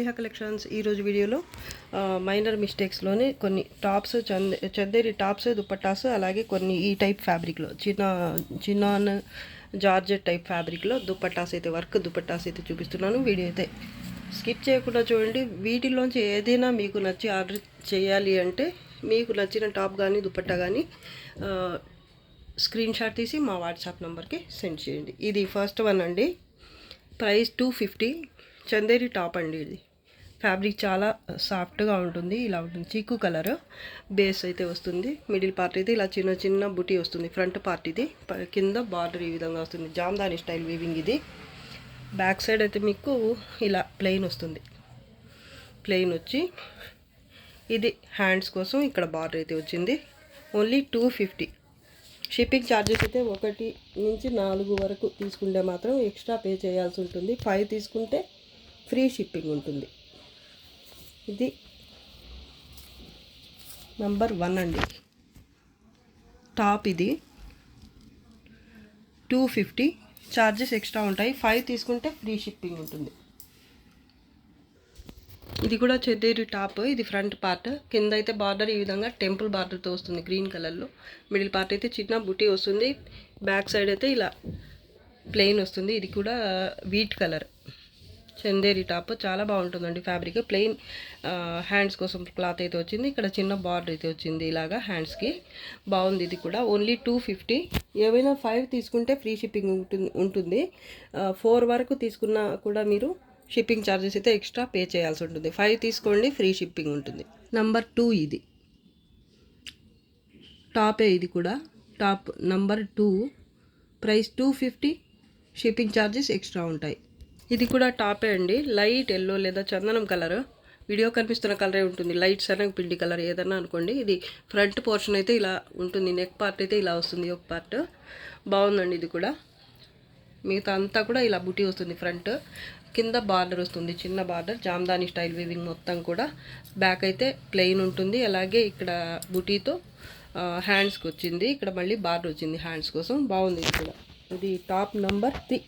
స్నేహ collections ఈరోజు వీడియోలో minor మిస్టేక్స్లోని కొన్ని టాప్స్ చందేరి టాప్స్ దుపట్టాస్ అలాగే కొన్ని ఈ టైప్ ఫ్యాబ్రిక్లో చిన్నాన్ జార్జెట్ టైప్ ఫ్యాబ్రిక్లో దుపట్టాస్ అయితే వర్క్ దుపట్టాస్ అయితే చూపిస్తున్నాను. వీడియో అయితే స్కిప్ చేయకుండా చూడండి. వీటిలోంచి ఏదైనా మీకు నచ్చి ఆర్డర్ చేయాలి అంటే మీకు నచ్చిన టాప్ కానీ దుపట్టా కానీ స్క్రీన్ షాట్ తీసి మా వాట్సాప్ నెంబర్కి సెండ్ చేయండి. ఇది ఫస్ట్ వన్ అండి. ప్రైస్ 250. చందేరి టాప్ అండి. ఇది ఫ్యాబ్రిక్ చాలా సాఫ్ట్గా ఉంటుంది. ఇలా ఉంటుంది, చీకు కలర్ బేస్ అయితే వస్తుంది. మిడిల్ పార్ట్ అయితే ఇలా చిన్న చిన్న బుటీ వస్తుంది. ఫ్రంట్ పార్ట్ ఇది, కింద బార్డర్ ఈ విధంగా వస్తుంది. జామ్దాని స్టైల్ వీవింగ్ ఇది. బ్యాక్ సైడ్ అయితే మీకు ఇలా ప్లెయిన్ వస్తుంది. ప్లెయిన్ వచ్చి ఇది హ్యాండ్స్ కోసం ఇక్కడ బార్డర్ అయితే వచ్చింది. ఓన్లీ 250. షిప్పింగ్ ఛార్జెస్ అయితే 1 నుంచి 4 వరకు తీసుకుంటే మాత్రం ఎక్స్ట్రా పే చేయాల్సి ఉంటుంది. 5 తీసుకుంటే ఫ్రీ షిప్పింగ్ ఉంటుంది. ఇది నంబర్ 1 అండి. టాప్ ఇది 250. ఛార్జెస్ ఎక్స్ట్రా ఉంటాయి. 5 తీసుకుంటే ఫ్రీ షిప్పింగ్ ఉంటుంది. ఇది కూడా చందేరి టాప్. ఇది ఫ్రంట్ పార్ట్, కింద అయితే బార్డర్ ఈ విధంగా టెంపుల్ బార్డర్తో వస్తుంది గ్రీన్ కలర్లో. మిడిల్ పార్ట్ అయితే చిన్న బుటీ వస్తుంది. బ్యాక్ సైడ్ అయితే ఇలా ప్లెయిన్ వస్తుంది. ఇది కూడా వీట్ కలర్ చందేరి టాప్. చాలా బాగుంటుందండి ఫ్యాబ్రిక్. ప్లెయిన్ హ్యాండ్స్ కోసం క్లాత్ అయితే వచ్చింది. ఇక్కడ చిన్న బార్డర్ అయితే వచ్చింది ఇలాగా హ్యాండ్స్కి. బాగుంది. ఇది కూడా ఓన్లీ 250. ఏవైనా 5 తీసుకుంటే ఫ్రీ షిప్పింగ్ ఉంటుంది. 4 వరకు తీసుకున్నా కూడా మీరు షిప్పింగ్ ఛార్జెస్ అయితే ఎక్స్ట్రా పే చేయాల్సి ఉంటుంది. 5 తీసుకోండి, ఫ్రీ షిప్పింగ్ ఉంటుంది. నంబర్ 2 ఇది టాపే. ఇది కూడా top number 2. Price 250. Shipping charges extra ఉంటాయి. ఇది కూడా టాపే అండి. లైట్ ఎల్లో లేదా చందనం కలర్, వీడియో కనిపిస్తున్న కలరే ఉంటుంది. లైట్ శనగపిండి కలర్ ఏదన్నా అనుకోండి. ఇది ఫ్రంట్ పోర్షన్ అయితే ఇలా ఉంటుంది. నెక్ పార్ట్ అయితే ఇలా వస్తుంది. ఒక పార్ట్ బాగుందండి. ఇది కూడా మిగతా అంతా కూడా ఇలా బుటీ వస్తుంది. ఫ్రంట్ కింద బార్డర్ వస్తుంది, చిన్న బార్డర్ జామ్దాని స్టైల్ వీవింగ్ మొత్తం కూడా. బ్యాక్ అయితే ప్లెయిన్ ఉంటుంది. అలాగే ఇక్కడ బుటీతో హ్యాండ్స్కి వచ్చింది. ఇక్కడ మళ్ళీ బార్డర్ వచ్చింది హ్యాండ్స్ కోసం. బాగుంది ఇది కూడా. ఇది top number 3.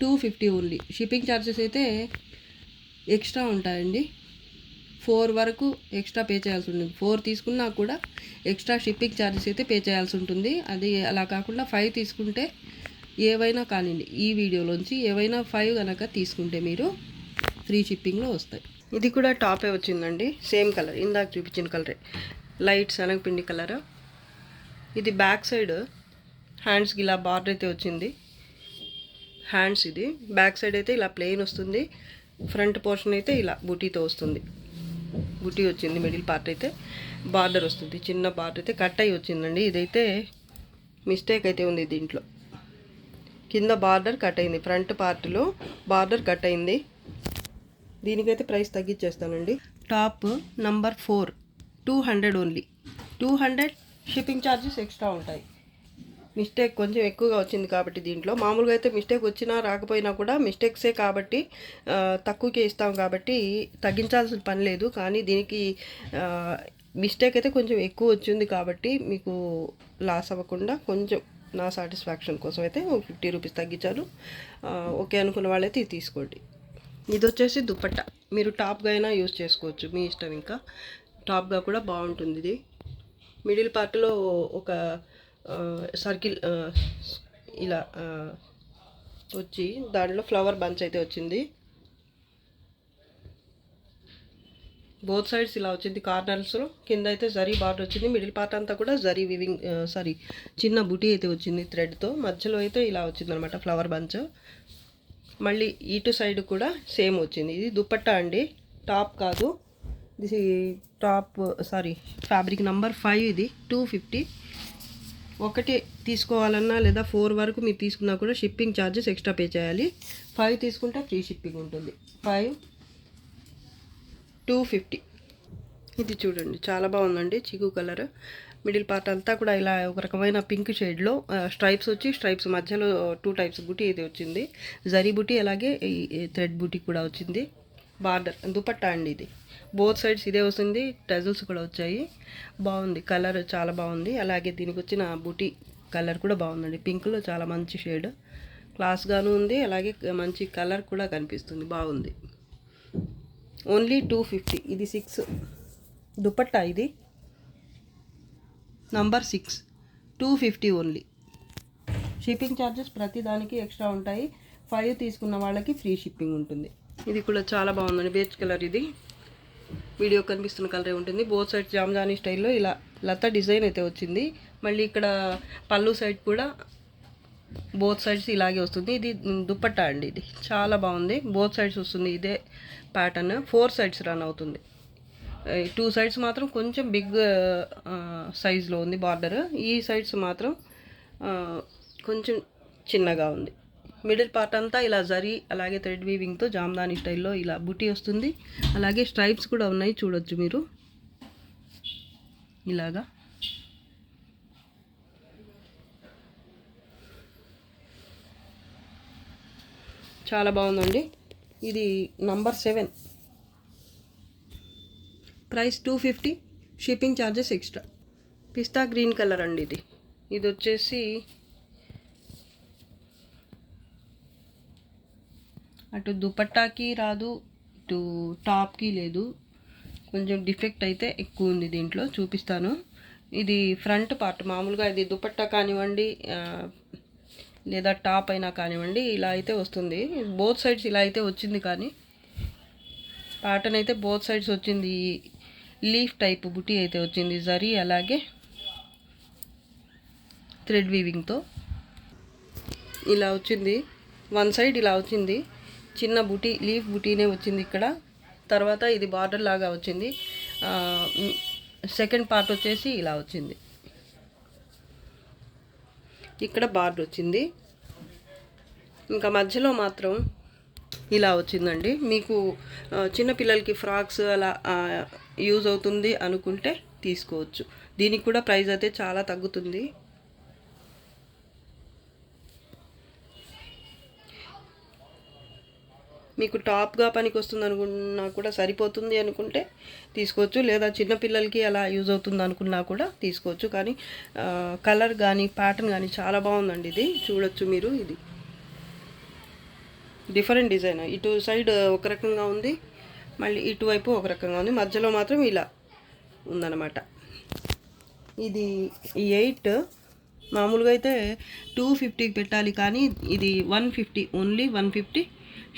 250 only. Shipping charges అయితే ఎక్స్ట్రా ఉంటాయండి. 4 వరకు ఎక్స్ట్రా పే చేయాల్సి ఉంటుంది. 4 తీసుకున్నా కూడా ఎక్స్ట్రా షిప్పింగ్ ఛార్జెస్ అయితే పే చేయాల్సి ఉంటుంది. అది అలా కాకుండా 5 తీసుకుంటే ఏవైనా కానివ్వండి, ఈ వీడియోలోంచి ఏవైనా 5 కనుక తీసుకుంటే మీరు ఫ్రీ షిప్పింగ్లో వస్తాయి. ఇది కూడా టాపే వచ్చిందండి. సేమ్ కలర్, ఇందాక చూపించిన కలరే, లైట్ శనగపిండి కలర్. ఇది బ్యాక్ సైడ్ హ్యాండ్స్కి ఇలా బార్డర్ అయితే వచ్చింది. హ్యాండ్స్ ఇది బ్యాక్ సైడ్ అయితే ఇలా ప్లెయిన్ వస్తుంది. ఫ్రంట్ పోర్షన్ అయితే ఇలా బుటీతో వస్తుంది. బుటీ వచ్చింది. మిడిల్ పార్ట్ అయితే బార్డర్ వస్తుంది. చిన్న బార్డర్ అయితే కట్ అయ్యి వచ్చిందండి. ఇదైతే మిస్టేక్ అయితే ఉంది. దీంట్లో కింద బార్డర్ కట్ అయింది. ఫ్రంట్ పార్ట్లో బార్డర్ కట్ అయింది. దీనికైతే ప్రైస్ తగ్గించేస్తానండి. Top number 4. 200 only. 200. Shipping charges extra ఉంటాయి. మిస్టేక్ కొంచెం ఎక్కువగా వచ్చింది కాబట్టి దీంట్లో. మామూలుగా అయితే మిస్టేక్ వచ్చినా రాకపోయినా కూడా మిస్టేక్సే కాబట్టి తక్కువకే ఇస్తాం కాబట్టి తగ్గించాల్సిన పని లేదు. కానీ దీనికి మిస్టేక్ అయితే కొంచెం ఎక్కువ వచ్చింది కాబట్టి మీకు లాస్ అవ్వకుండా కొంచెం నా సాటిస్ఫాక్షన్ కోసం అయితే 50 రూపీస్ తగ్గించాను. ఓకే అనుకున్న వాళ్ళైతే ఇది తీసుకోండి. ఇది వచ్చేసి దుపట్టా. మీరు టాప్గా అయినా యూజ్ చేసుకోవచ్చు, మీ ఇష్టం. ఇంకా టాప్గా కూడా బాగుంటుంది. ఇది మిడిల్ పార్ట్లో ఒక సర్కిల్ ఇలా వచ్చి దాంట్లో ఫ్లవర్ బంచ్ అయితే వచ్చింది. బోత్ సైడ్స్ ఇలా వచ్చింది. కార్నర్స్లో కింద అయితే జరీ బార్డర్ వచ్చింది. మిడిల్ పార్ట్ అంతా కూడా జరీ వీవింగ్ చిన్న బుటీ అయితే వచ్చింది థ్రెడ్తో. మధ్యలో అయితే ఇలా వచ్చింది అనమాట ఫ్లవర్ బంచ్. మళ్ళీ ఇటు సైడ్ కూడా సేమ్ వచ్చింది. ఇది దుపట్టా అండి, టాప్ కాదు. ఇది టాప్ ఫ్యాబ్రిక్ నంబర్ 5. ఇది 250. ఒకటి తీసుకోవాలన్నా లేదా 4 వరకు మీరు తీసుకున్నా కూడా షిప్పింగ్ ఛార్జెస్ ఎక్స్ట్రా పే చేయాలి. 5 తీసుకుంటే ఫ్రీ షిప్పింగ్ ఉంటుంది. 5 250. ఇది చూడండి, చాలా బాగుందండి. చిగు కలర్. మిడిల్ పార్ట్ అంతా కూడా ఇలా ఒక రకమైన పింక్ షేడ్లో స్ట్రైప్స్ వచ్చి, స్ట్రైప్స్ మధ్యలో 2 టైప్స్ బుటీ అయితే వచ్చింది. జరీ బుటీ అలాగే ఈ థ్రెడ్ బుటీ కూడా వచ్చింది. బార్డర్ దుపట్టా అండి. ఇది బోత్ సైడ్స్ ఇదే వస్తుంది. టజల్స్ కూడా వచ్చాయి. బాగుంది కలర్, చాలా బాగుంది. అలాగే దీనికి వచ్చిన బుటీ కలర్ కూడా బాగుందండి. పింక్లో చాలా మంచి షేడ్, క్లాస్గాను ఉంది. అలాగే మంచి కలర్ కూడా కనిపిస్తుంది, బాగుంది. ఓన్లీ 250. ఇది 6 దుపట్టా, ఇది నంబర్ 6, 250 ఓన్లీ. షిప్పింగ్ ఛార్జెస్ ప్రతి దానికి ఎక్స్ట్రా ఉంటాయి. 5 తీసుకున్న వాళ్ళకి ఫ్రీ షిప్పింగ్ ఉంటుంది. ఇది కూడా చాలా బాగుందండి, బేజ్ కలర్. ఇది వీడియో కనిపిస్తున్న కలరే ఉంటుంది. బోత్ సైడ్స్ జామ్జానీ స్టైల్లో ఇలా లతా డిజైన్ అయితే వచ్చింది. మళ్ళీ ఇక్కడ పళ్ళు సైడ్ కూడా బోత్ సైడ్స్ ఇలాగే వస్తుంది. ఇది దుపట్టా అండి, ఇది చాలా బాగుంది. బోత్ సైడ్స్ వస్తుంది ఇదే ప్యాటర్న్. 4 సైడ్స్ రన్ అవుతుంది. 2 సైడ్స్ మాత్రం కొంచెం బిగ్ సైజులో ఉంది బార్డర్. ఈ సైడ్స్ మాత్రం కొంచెం చిన్నగా ఉంది. మిడిల్ పార్ట్ అంతా ఇలా జరీ అలాగే థ్రెడ్ వీవింగ్తో జామ్దాని స్టైల్లో ఇలా బుటీ వస్తుంది. అలాగే స్ట్రైప్స్ కూడా ఉన్నాయి, చూడొచ్చు మీరు. ఇలాగా చాలా బాగుందండి. ఇది number 7, price 250, shipping charges extra. Pista green colour అండి. ఇది వచ్చేసి అటు దుపట్టాకి రాదు, ఇటు టాప్కి లేదు, కొంచెం డిఫెక్ట్ అయితే ఎక్కువ ఉంది. దీంట్లో చూపిస్తాను. ఇది ఫ్రంట్ పార్ట్. మామూలుగా ఇది దుపట్టా కానివ్వండి లేదా టాప్ అయినా కానివ్వండి ఇలా అయితే వస్తుంది. బోత్ సైడ్స్ ఇలా అయితే వచ్చింది, కానీ ప్యాటర్న్ అయితే బోత్ సైడ్స్ వచ్చింది. లీఫ్ టైప్ బుటీ అయితే వచ్చింది, జరీ అలాగే థ్రెడ్ వీవింగ్తో ఇలా వచ్చింది. 1 సైడ్ ఇలా వచ్చింది, చిన్న బుటీ, లీఫ్ బుటీనే వచ్చింది ఇక్కడ. తర్వాత ఇది బార్డర్ లాగా వచ్చింది. సెకండ్ పార్ట్ వచ్చేసి ఇలా వచ్చింది, ఇక్కడ బార్డర్ వచ్చింది. ఇంకా మధ్యలో మాత్రం ఇలా వచ్చిందండి. మీకు చిన్నపిల్లలకి ఫ్రాక్స్ అలా యూజ్ అవుతుంది అనుకుంటే తీసుకోవచ్చు. దీనికి కూడా ప్రైస్ అయితే చాలా తగ్గుతుంది. మీకు టాప్గా పనికి వస్తుంది అనుకున్నా కూడా సరిపోతుంది అనుకుంటే తీసుకోవచ్చు, లేదా చిన్నపిల్లలకి అలా యూజ్ అవుతుంది అనుకున్నా కూడా తీసుకోవచ్చు. కానీ కలర్ కానీ ప్యాటర్న్ కానీ చాలా బాగుందండి. ఇది చూడొచ్చు మీరు. ఇది డిఫరెంట్ డిజైన్. ఇటు సైడ్ ఒక రకంగా ఉంది, మళ్ళీ ఇటువైపు ఒక రకంగా ఉంది, మధ్యలో మాత్రం ఇలా ఉందన్నమాట. ఇది 8 మామూలుగా అయితే 250కి పెట్టాలి, కానీ ఇది 150, ఓన్లీ 150.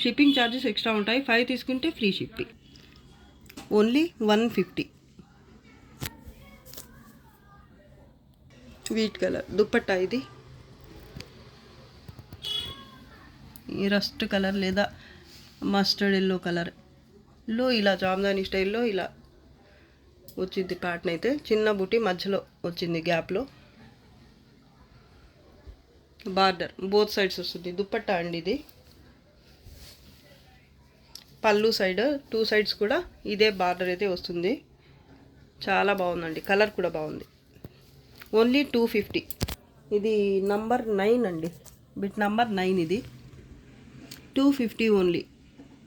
షిప్పింగ్ ఛార్జెస్ ఎక్స్ట్రా ఉంటాయి. 5 తీసుకుంటే free shipping. Only 150. Wheat colour dupatta. ఇది ఈ రస్ట్ కలర్ లేదా మస్టర్డ్ ఎల్లో కలర్లో ఇలా జామ్దాని స్టైల్లో ఇలా వచ్చింది. ప్యాటర్న్ అయితే చిన్న బుటీ మధ్యలో వచ్చింది, గ్యాప్లో బార్డర్ బోత్ సైడ్స్ వస్తుంది. దుపట్టా అండి. ఇది పళ్ళు సైడ్ 2 సైడ్స్ కూడా ఇదే బార్డర్ అయితే వస్తుంది. చాలా బాగుందండి, కలర్ కూడా బాగుంది. ఓన్లీ 250. ఇది నంబర్ 9 అండి, బిట్ నంబర్ 9. ఇది 250 ఓన్లీ.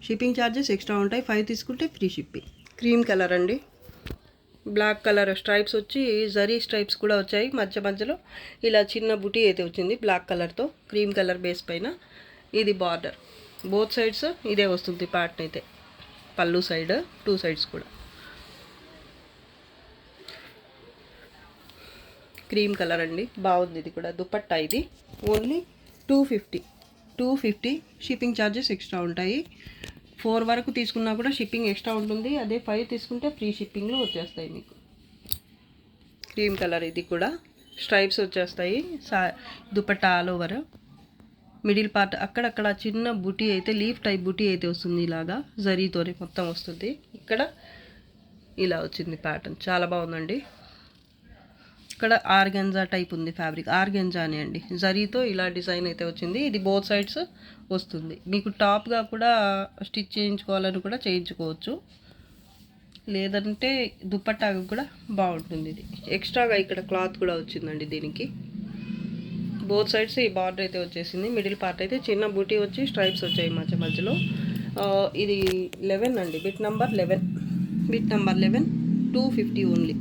షిప్పింగ్ ఛార్జెస్ ఎక్స్ట్రా ఉంటాయి. 5 తీసుకుంటే ఫ్రీ షిప్పింగ్. క్రీమ్ కలర్ అండి, బ్లాక్ కలర్ స్ట్రైప్స్ వచ్చి జరీ స్ట్రైప్స్ కూడా వచ్చాయి. మధ్యలో ఇలా చిన్న బుటీ అయితే వచ్చింది బ్లాక్ కలర్తో, క్రీమ్ కలర్ బేస్ పైన. ఇది బార్డర్ బోత్ సైడ్స్ ఇదే వస్తుంది. ప్యాటర్న్ అయితే పళ్ళు సైడ్ 2 సైడ్స్ కూడా క్రీమ్ కలర్ అండి, బాగుంది. ఇది కూడా దుపట్టా. ఇది ఓన్లీ 250. షిప్పింగ్ ఛార్జెస్ ఎక్స్ట్రా ఉంటాయి. 4 వరకు తీసుకున్నా కూడా షిప్పింగ్ ఎక్స్ట్రా ఉంటుంది. అదే 5 తీసుకుంటే ఫ్రీ షిప్పింగ్లో వచ్చేస్తాయి మీకు. Cream colour. ఇది కూడా స్ట్రైప్స్ వచ్చేస్తాయి. Dupatta all over. Middle part అక్కడక్కడ చిన్న బుటీ అయితే లీఫ్ టైప్ బుటీ అయితే వస్తుంది, ఇలాగా జరీతోనే మొత్తం వస్తుంది. ఇక్కడ ఇలా వచ్చింది ప్యాటర్న్, చాలా బాగుందండి. ఇక్కడ ఆర్గెంజా టైప్ ఉంది ఫ్యాబ్రిక్, ఆర్గెంజా అని అండి, జరీతో ఇలా డిజైన్ అయితే వచ్చింది. ఇది బోత్ సైడ్స్ వస్తుంది. మీకు టాప్గా కూడా స్టిచ్ చేయించుకోవాలని కూడా చేయించుకోవచ్చు, లేదంటే దుపట్టాగా కూడా బాగుంటుంది. ఇది ఎక్స్ట్రాగా ఇక్కడ క్లాత్ కూడా వచ్చిందండి దీనికి. బోత్ సైడ్స్ ఈ బార్డర్ అయితే వచ్చేసింది. మిడిల్ పార్ట్ అయితే చిన్న బూటీ వచ్చి స్ట్రైప్స్ వచ్చాయి మధ్యలో. ఇది 11 అండి, బిట్ నెంబర్ 11. 250 ఓన్లీ.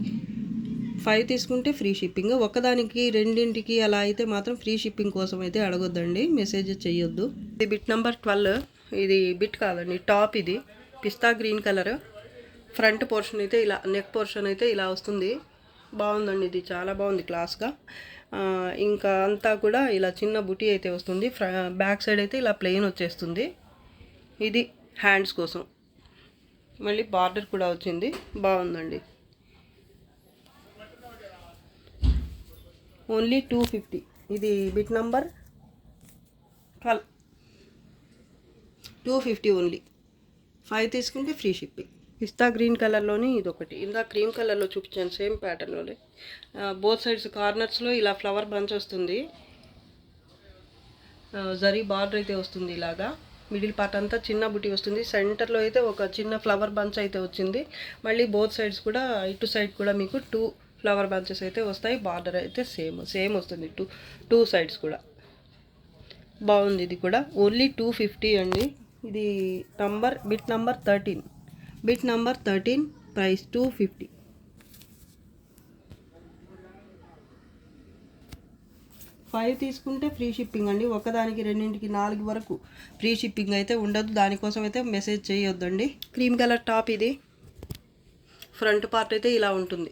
5 తీసుకుంటే ఫ్రీ షిప్పింగ్. ఒకదానికి రెండింటికి అలా అయితే మాత్రం ఫ్రీ షిప్పింగ్ కోసం అయితే అడగొద్దండి, మెసేజ్ చేయొద్దు. ఇది బిట్ నెంబర్ 12. ఇది బిట్ కాదండి, టాప్. ఇది పిస్తా గ్రీన్ కలర్. ఫ్రంట్ పోర్షన్ అయితే ఇలా, నెక్ పోర్షన్ అయితే ఇలా వస్తుంది. బాగుందండి, ఇది చాలా బాగుంది క్లాస్గా. ఇంకా అంతా కూడా ఇలా చిన్న బుటీ అయితే వస్తుంది. బ్యాక్ సైడ్ అయితే ఇలా ప్లెయిన్ వచ్చేస్తుంది. ఇది హ్యాండ్స్ కోసం. మళ్ళీ బార్డర్ కూడా వచ్చింది, బాగుందండి. ఓన్లీ 250. ఇది బిట్ నంబర్ 12. 250 ఓన్లీ. 5 తీసుకుంటే ఫ్రీ షిప్పింగ్. పిస్తా గ్రీన్ కలర్లోని ఇది ఒకటి. ఇందా క్రీమ్ కలర్లో చూపించాను, సేమ్ ప్యాటర్న్లోనే. బోత్ సైడ్స్ కార్నర్స్లో ఇలా ఫ్లవర్ బంచ్ వస్తుంది. జరీ బార్డర్ అయితే వస్తుంది ఇలాగా. మిడిల్ పార్ట్ అంతా చిన్న బుటీ వస్తుంది. సెంటర్లో అయితే ఒక చిన్న ఫ్లవర్ బంచ్ అయితే వచ్చింది. మళ్ళీ బోత్ సైడ్స్ కూడా, ఇటు సైడ్ కూడా మీకు 2 ఫ్లవర్ బంచెస్ అయితే వస్తాయి. బార్డర్ అయితే సేమ్ వస్తుంది, టూ సైడ్స్ కూడా. బాగుంది ఇది కూడా. ఓన్లీ 250 అండి. ఇది bit number 13. Bit number 13, price 250. Five తీసుకుంటే ఫ్రీ షిప్పింగ్ అండి. ఒకదానికి, రెండింటికి, 4 వరకు ఫ్రీ షిప్పింగ్ అయితే ఉండదు. దానికోసం అయితే మెసేజ్ చేయొద్దండి. క్రీమ్ కలర్ టాప్ ఇది. ఫ్రంట్ పార్ట్ అయితే ఇలా ఉంటుంది,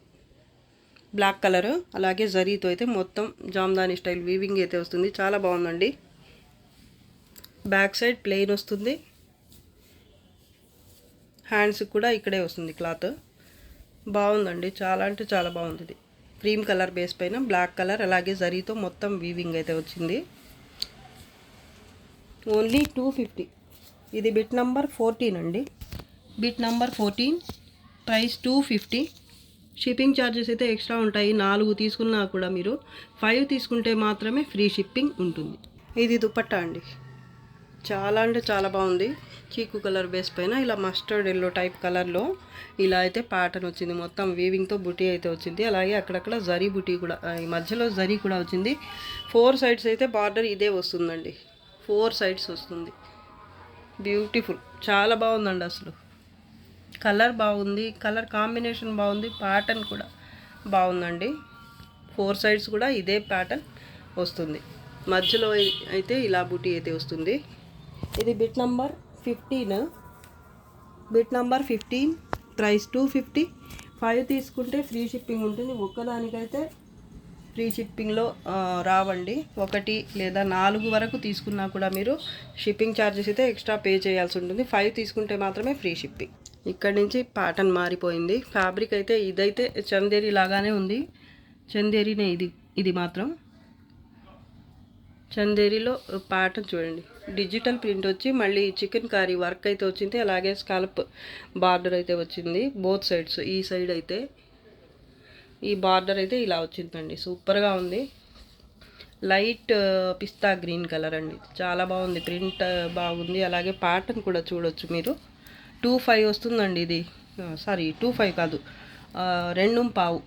బ్లాక్ కలర్. అలాగే జరీతో అయితే మొత్తం జామ్దాని స్టైల్ వీవింగ్ అయితే వస్తుంది. చాలా బాగుందండి. బ్యాక్ సైడ్ ప్లెయిన్ వస్తుంది. హ్యాండ్స్కి కూడా ఇక్కడే వస్తుంది క్లాత్. బాగుందండి, చాలా అంటే చాలా బాగుంది. క్రీమ్ కలర్ బేస్ పైన బ్లాక్ కలర్, అలాగే జరీతో మొత్తం వీవింగ్ అయితే వచ్చింది. ఓన్లీ 250. ఇది బిట్ నంబర్ 14 అండి. Bit number 14, price 250. Shipping charges అయితే ఎక్స్ట్రా ఉంటాయి. 4 తీసుకున్నా కూడా మీరు 5 తీసుకుంటే మాత్రమే ఫ్రీ షిప్పింగ్ ఉంటుంది. ఇది దుపట్టా అండి. చాలా అంటే చాలా బాగుంది. చీకు కలర్ బేస్ పైన ఇలా మస్టర్డ్ ఎల్లో టైప్ కలర్లో ఇలా అయితే ప్యాటర్న్ వచ్చింది. మొత్తం వీవింగ్తో బుటీ అయితే వచ్చింది. అలాగే అక్కడక్కడ జరీ బుటీ కూడా, ఈ మధ్యలో జరీ కూడా వచ్చింది. 4 సైడ్స్ అయితే బార్డర్ ఇదే వస్తుందండి. 4 సైడ్స్ వస్తుంది. బ్యూటిఫుల్, చాలా బాగుందండి. అసలు కలర్ బాగుంది, కలర్ కాంబినేషన్ బాగుంది, ప్యాటర్న్ కూడా బాగుందండి. 4 సైడ్స్ కూడా ఇదే ప్యాటర్న్ వస్తుంది. మధ్యలో అయితే ఇలా బుటీ అయితే వస్తుంది. ఇది bit number 15. Bit number 15, price 250. 5 తీసుకుంటే ఫ్రీ షిప్పింగ్ ఉంటుంది. ఒక్కదానికైతే ఫ్రీ షిప్పింగ్లో రావండి. 1 లేదా 4 వరకు తీసుకున్నా కూడా మీరు షిప్పింగ్ ఛార్జెస్ అయితే ఎక్స్ట్రా పే చేయాల్సి ఉంటుంది. 5 తీసుకుంటే మాత్రమే ఫ్రీ షిప్పింగ్. ఇక్కడ నుంచి ప్యాటర్న్ మారిపోయింది. ఫ్యాబ్రిక్ అయితే ఇదైతే చందేరి లాగానే ఉంది. చందేరినే ఇది మాత్రం. చందేరిలో ప్యాటర్న్ చూడండి, డిజిటల్ ప్రింట్ వచ్చి మళ్ళీ చికెన్ కర్రీ వర్క్ అయితే వచ్చింది. అలాగే స్కాల్ప్ బార్డర్ అయితే వచ్చింది బోత్ సైడ్స్. ఈ సైడ్ అయితే ఈ బార్డర్ అయితే ఇలా వచ్చిందండి. సూపర్గా ఉంది. లైట్ పిస్తా గ్రీన్ కలర్ అండి. చాలా బాగుంది, ప్రింట్ బాగుంది. అలాగే ప్యాటర్న్ కూడా చూడొచ్చు మీరు. 25 వస్తుందండి ఇది. సారీ 25 కాదు, 2.5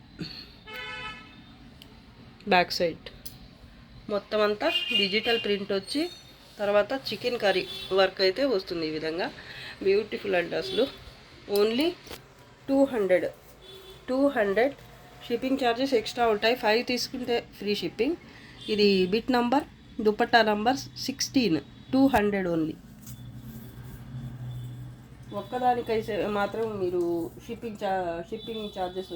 బ్యాక్ సైడ్. మొత్తం అంతా డిజిటల్ ప్రింట్ వచ్చి తర్వాత చికెన్ కర్రీ వర్క్ అయితే వస్తుంది. ఈ విధంగా బ్యూటిఫుల్ అండి. అసలు ఓన్లీ 200. షిప్పింగ్ ఛార్జెస్ ఎక్స్ట్రా ఉంటాయి. 5 తీసుకుంటే ఫ్రీ షిప్పింగ్. ఇది bit number, dupatta number 16, 200 only. ఒక్కదానికైతే మాత్రం మీరు షిప్పింగ్ ఛార్జెస్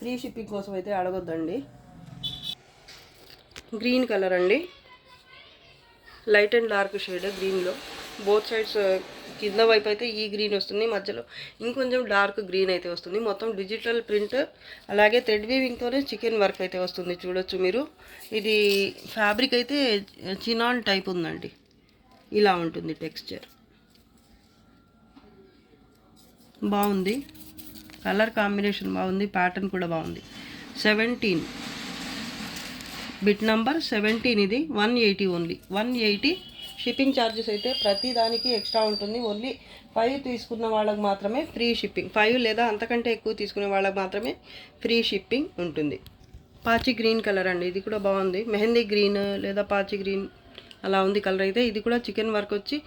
ఫ్రీ షిప్పింగ్ కోసం అయితే అడగొద్దండి. గ్రీన్ కలర్ అండి. లైట్ అండ్ డార్క్ షేడ్ గ్రీన్లో. బోత్ సైడ్స్ కింద వైపు అయితే ఈ గ్రీన్ వస్తుంది, మధ్యలో ఇంకొంచెం డార్క్ గ్రీన్ అయితే వస్తుంది. మొత్తం డిజిటల్ ప్రింట్ అలాగే థ్రెడ్ వీవింగ్తోనే చికెన్ వర్క్ అయితే వస్తుంది. చూడొచ్చు మీరు. ఇది ఫ్యాబ్రిక్ అయితే చినాన్ టైప్ ఉందండి. ఇలా ఉంటుంది టెక్స్చర్. బాగుంది, కలర్ కాంబినేషన్ బాగుంది, ప్యాటర్న్ కూడా బాగుంది. 17, బిట్ నంబర్ 17. ఇది 180 ఓన్లీ. 180. షిప్పింగ్ ఛార్జెస్ అయితే ప్రతి దానికి ఎక్స్ట్రా ఉంటుంది. ఓన్లీ 5 తీసుకున్న వాళ్ళకి మాత్రమే ఫ్రీ షిప్పింగ్. 5 లేదా అంతకంటే ఎక్కువ తీసుకునే వాళ్ళకి మాత్రమే ఫ్రీ షిప్పింగ్ ఉంటుంది. పాచి గ్రీన్ కలర్ అండి. ఇది కూడా బాగుంది. మెహందీ గ్రీన్ లేదా పాచి గ్రీన్ అలా ఉంది కలర్ అయితే. ఇది కూడా చికెన్ వర్క్ వచ్చి